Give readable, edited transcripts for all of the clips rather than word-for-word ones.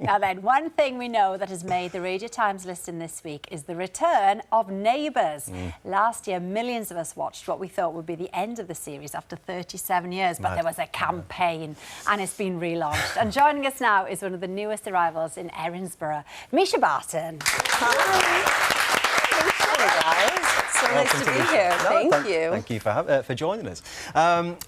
Now then, one thing we know that has made the Radio Times listing this week is the return of Neighbours. Last year, millions of us watched what we thought would be the end of the series after 37 years, but there was a campaign and it's been relaunched. And joining us now is one of the newest arrivals in Erinsborough, Mischa Barton. Hi. Hey guys. So nice to be here. Thank you. Thank you for joining us.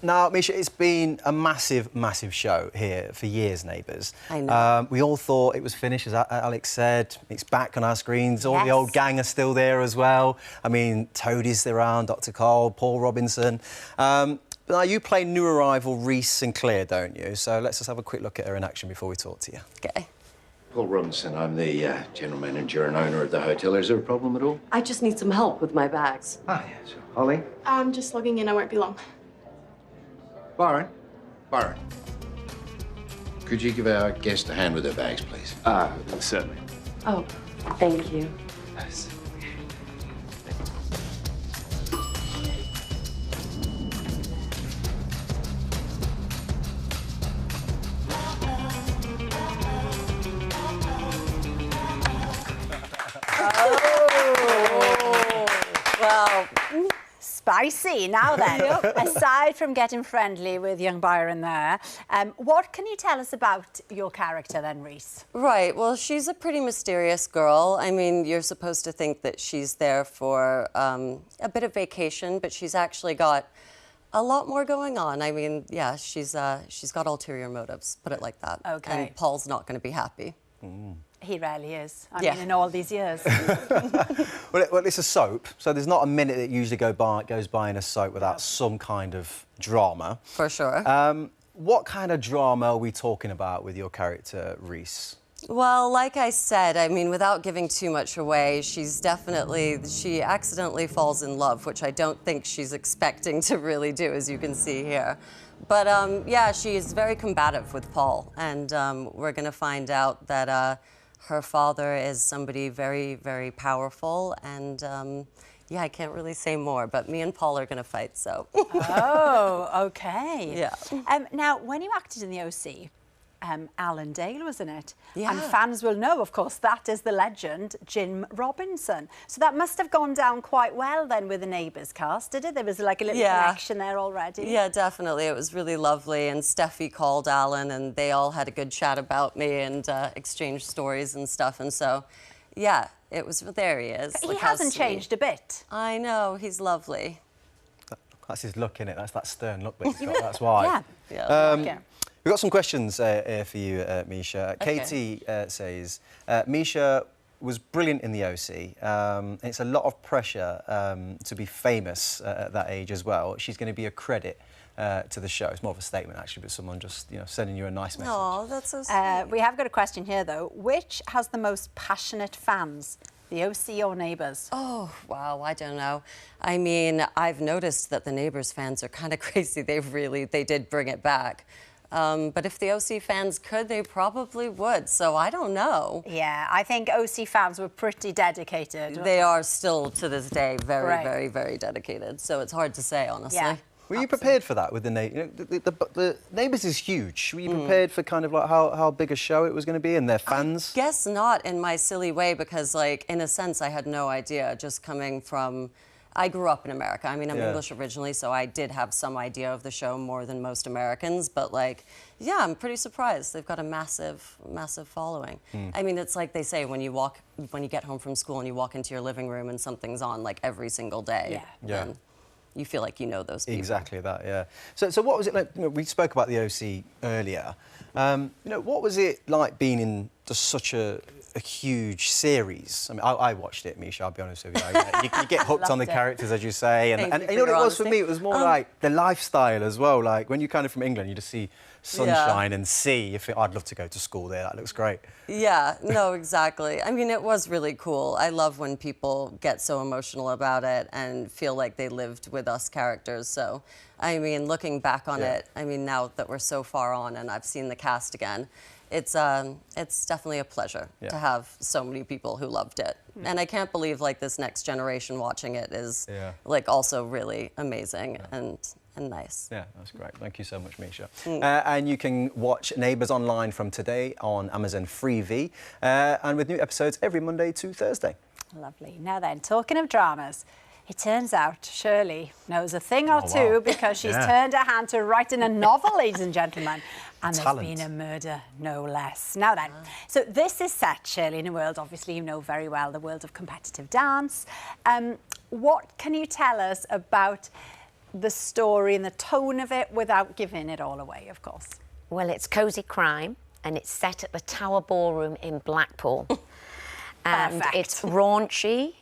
Now, Misha, it's been a massive, massive show here for years, Neighbours. I know. We all thought it was finished, as Alex said. It's back on our screens. All the old gang are still there as well. I mean, Toadie's around, Dr. Cole, Paul Robinson. But now you play new arrival Reese Sinclair, don't you? So let's just have a quick look at her in action before we talk to you. Okay. Paul Robinson, I'm the general manager and owner of the hotel. Is there a problem at all? I just need some help with my bags. Ah, yes. Holly? I'm just logging in. I won't be long. Byron? Byron. Could you give our guest a hand with her bags, please? Certainly. Oh, thank you. Nice. Well, spicy. Now then, aside from getting friendly with young Byron there, what can you tell us about your character then, Reese? Right, well, she's a pretty mysterious girl. I mean, you're supposed to think that she's there for a bit of vacation, but she's actually got a lot more going on. I mean, yeah, she's got ulterior motives, put it like that. Okay. And Paul's not going to be happy. He rarely is. I mean, in all these years. Well, it's a soap, so there's not a minute that usually goes by in a soap without some kind of drama. For sure. What kind of drama are we talking about with your character, Reese? Well, like I said, I mean, without giving too much away, she accidentally falls in love, which I don't think she's expecting to really do, as you can see here. But, yeah, she is very combative with Paul, and we're going to find out that her father is somebody very, very powerful, and, yeah, I can't really say more, but me and Paul are going to fight, so. Oh, OK. Yeah. Now, when you acted in the OC, Alan Dale was in it. Yeah. And fans will know, of course, that is the legend, Jim Robinson. So that must have gone down quite well then with the Neighbours cast, did it? There was like a little connection there already. Yeah, definitely. It was really lovely. And Steffi called Alan and they all had a good chat about me and exchanged stories and stuff. And so, yeah, it was, there he is. He hasn't changed a bit. I know, he's lovely. That's his look, innit? That's that stern look that he's got, that's why. Yeah. We've got some questions here for you, Misha. Okay. Katie says, Misha was brilliant in the OC. It's a lot of pressure to be famous at that age as well. She's going to be a credit to the show. It's more of a statement, actually, but someone just, you know, sending you a nice message. Oh, that's so sweet. We have got a question here, though. Which has the most passionate fans? The OC or Neighbours? Oh, wow, I don't know. I mean, I've noticed that the Neighbours fans are kind of crazy. They did bring it back. But if the OC fans could, they probably would. So I don't know. Yeah, I think OC fans were pretty dedicated. They are still, to this day, very, very, very dedicated. So it's hard to say, honestly. Yeah. Were you prepared for that with the Neighbours? You know, the Neighbours is huge. Were you prepared for kind of like how big a show it was going to be and their fans? I guess not in my silly way because, like, in a sense, I had no idea. Just coming from... I grew up in America. I mean, I'm English originally, so I did have some idea of the show more than most Americans. But, like, yeah, I'm pretty surprised. They've got a massive, massive following. I mean, it's like they say when you get home from school and you walk into your living room and something's on, like, every single day. Yeah. Then you feel like you know those people. Exactly that, yeah. So what was it like? You know, we spoke about the OC earlier. You know, what was it like being in just such a huge series? I mean, I watched it, Misha, I'll be honest with you. You get hooked on the charactures, as you say. And you know what it was for me? It was more like the lifestyle as well. Like, when you're kind of from England, you just see sunshine and sea. You think, I'd love to go to school there. That looks great. Yeah, no, exactly. I mean, it was really cool. I love when people get so emotional about it and feel like they lived with us characters. So, I mean, looking back on it, I mean, now that we're so far on and I've seen the cast again, it's definitely a pleasure to have so many people who loved it. And I can't believe, like, this next generation watching it is, like, also really amazing. And and nice. Yeah, that's great. Thank you so much, Misha. And you can watch Neighbours online from today on Amazon Freevee, and with new episodes every Monday to Thursday. Lovely. Now then, talking of dramas, it turns out Shirley knows a thing or two because she's turned her hand to writing a novel, ladies and gentlemen. And there's been a murder, no less. Now then, so this is set, Shirley, in a world, obviously, you know very well, the world of competitive dance. What can you tell us about the story and the tone of it without giving it all away, of course? Well, it's cosy crime, and it's set at the Tower Ballroom in Blackpool. And it's raunchy,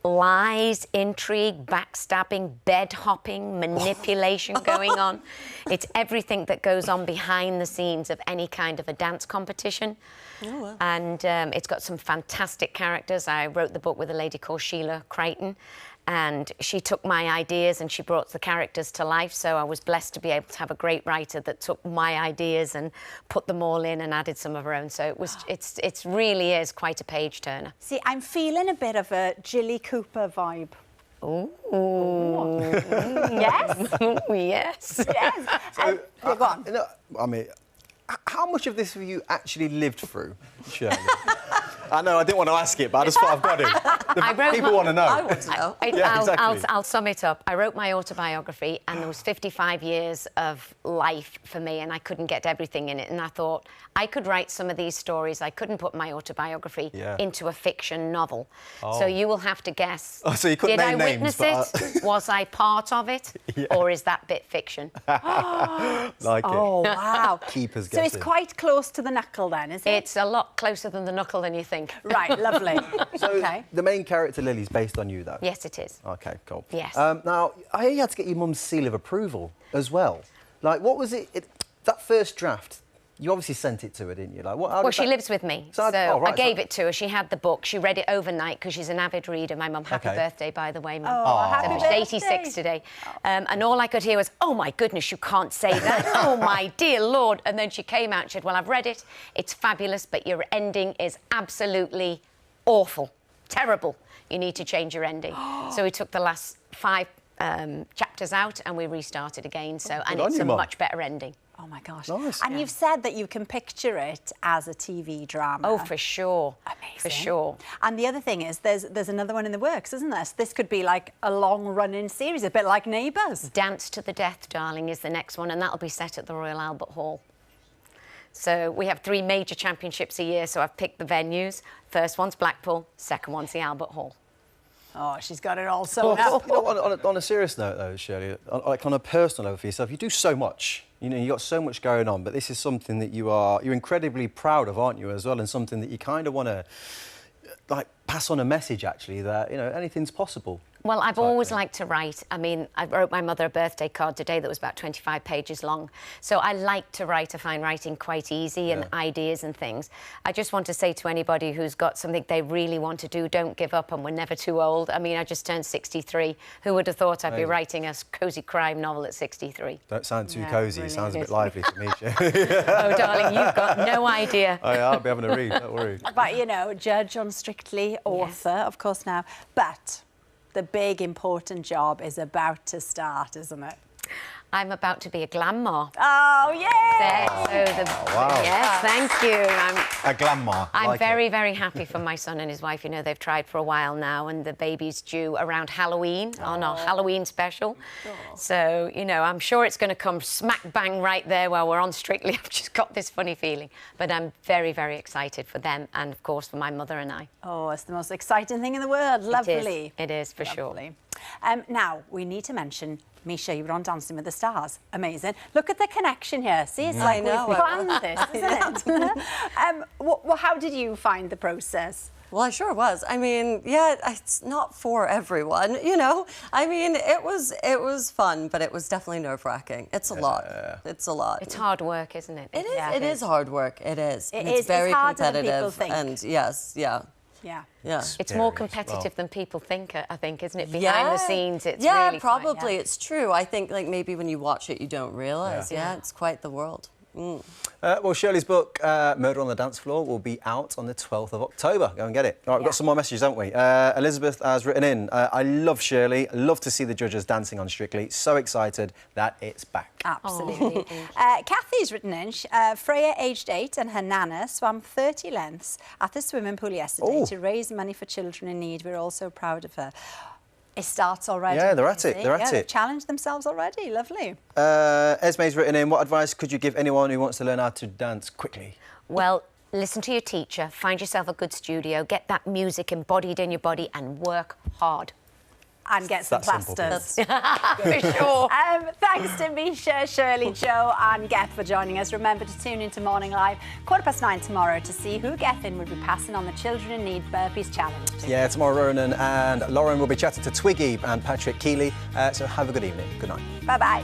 lies, intrigue, backstabbing, bed hopping, manipulation going on. It's everything that goes on behind the scenes of any kind of a dance competition. Oh, wow. And it's got some fantastic characters. I wrote the book with a lady called Sheila Crichton, and she took my ideas and she brought the characters to life. So I was blessed to be able to have a great writer that took my ideas and put them all in and added some of her own. So it was, it really is quite a page turner. See, I'm feeling a bit of a Jilly Cooper vibe. Ooh. Yes? Yes. Yes. So, go on. No, I mean, how much of this have you actually lived through, Shirley? I know, I didn't want to ask it, but I just thought I've got to. People want to know. I want to know. I'll sum it up. I wrote my autobiography, and there was 55 years of life for me, and I couldn't get everything in it. And I thought I could write some of these stories. I couldn't put my autobiography into a fiction novel. So you will have to guess. Oh, so you couldn't name names, did I witness it? Was I part of it? Or is that bit fiction? Like it. Oh, wow. Keepers So guessing. it's quite close to the knuckle then, is it? It's a lot closer than the knuckle than you think. Right, lovely. So the main character, Lily's based on you, though? Yes, it is. OK, cool. Yes. Now, I hear you had to get your mum's seal of approval as well. Like, what was it that first draft, you obviously sent it to her, didn't you? Like, what? Well, she lives with me, so right, I gave it to her. She had the book. She read it overnight because she's an avid reader. My mum, happy birthday, by the way, Mum. Oh, happy birthday. She's 86 today. And all I could hear was, oh, my goodness, you can't say that. Oh, my dear Lord. And then she came out and said, well, I've read it. It's fabulous, but your ending is absolutely awful, terrible. You need to change your ending. So we took the last 5 chapters out and we restarted again. So, and it's a much better ending. Oh, my gosh. Nice. And you've said that you can picture it as a TV drama. Oh, for sure. Amazing. For sure. And the other thing is there's another one in the works, isn't there? So this could be like a long-running series, a bit like Neighbours. Dance to the Death, Darling, is the next one, and that'll be set at the Royal Albert Hall. So we have 3 major championships a year, so I've picked the venues. First one's Blackpool, second one's the Albert Hall. Oh, she's got it all sorted out. You know, on a serious note, though, Shirley, like on a personal level for yourself, you do so much. You know, you've got so much going on, but this is something that you're incredibly proud of, aren't you, as well, and something that you kind of want to, like, pass on a message, actually, that, you know, anything's possible. Well, I've always liked to write. I mean, I wrote my mother a birthday card today that was about 25 pages long. So I like to write. I find writing quite easy and ideas and things. I just want to say to anybody who's got something they really want to do, don't give up, and we're never too old. I mean, I just turned 63. Who would have thought I'd be writing a cosy crime novel at 63? Don't sound too cosy. It sounds a bit lively to me. Oh, darling, you've got no idea. Oh, yeah, I'll be having a read, don't worry. But, you know, judge on Strictly, author, of course, now. But the big, important job is about to start, isn't it? I'm about to be a grandma. Oh, yay! Wow. Yes, thank you. A grandma. I'm very, very happy for my son and his wife. You know, they've tried for a while now, and the baby's due around Halloween on our Halloween special. So, you know, I'm sure it's going to come smack bang right there while we're on Strictly. I've just got this funny feeling. But I'm very, very excited for them and, of course, for my mother and I. Oh, it's the most exciting thing in the world. Lovely. It is for sure. Now, we need to mention Misha, you were on Dancing with the Stars. Amazing. Look at the connection here. See, it's like we've planned this, isn't it? Well, how did you find the process? Well, I sure was. I mean, yeah, it's not for everyone, you know. I mean, it was fun, but it was definitely nerve-wracking. It's a lot. It's a lot. It's hard work, isn't it? It is hard work. It is. It's very harder than people competitive. think. And yes, yeah. Yeah. It's more competitive than people think, I think, isn't it? Behind the scenes, it's really probably. It's true. I think, like, maybe when you watch it, you don't realise. Yeah, it's quite the world. Well, Shirley's book, Murder on the Dance Floor, will be out on the 12th of October. Go and get it. All right, we've got some more messages, haven't we? Elizabeth has written in, I love Shirley. I love to see the judges dancing on Strictly. So excited that it's back. Absolutely. Kathy's written in, Freya, aged 8, and her nana swam 30 lengths at the swimming pool yesterday to raise money for children in need. We're all so proud of her. It starts already. Yeah, they're at it. They're at it. They've challenged themselves already. Lovely. Esme's written in, what advice could you give anyone who wants to learn how to dance quickly? Well, listen to your teacher, find yourself a good studio, get that music embodied in your body and work hard. And get some plasters. For sure. Thanks to Misha, Shirley, Joe and Geth for joining us. Remember to tune into Morning Live 9:15 tomorrow to see who Gethin will be passing on the Children in Need Burpees Challenge to. Yeah, tomorrow Ronan and Lauren will be chatting to Twiggy and Patrick Keeley. So have a good evening. Good night. Bye-bye.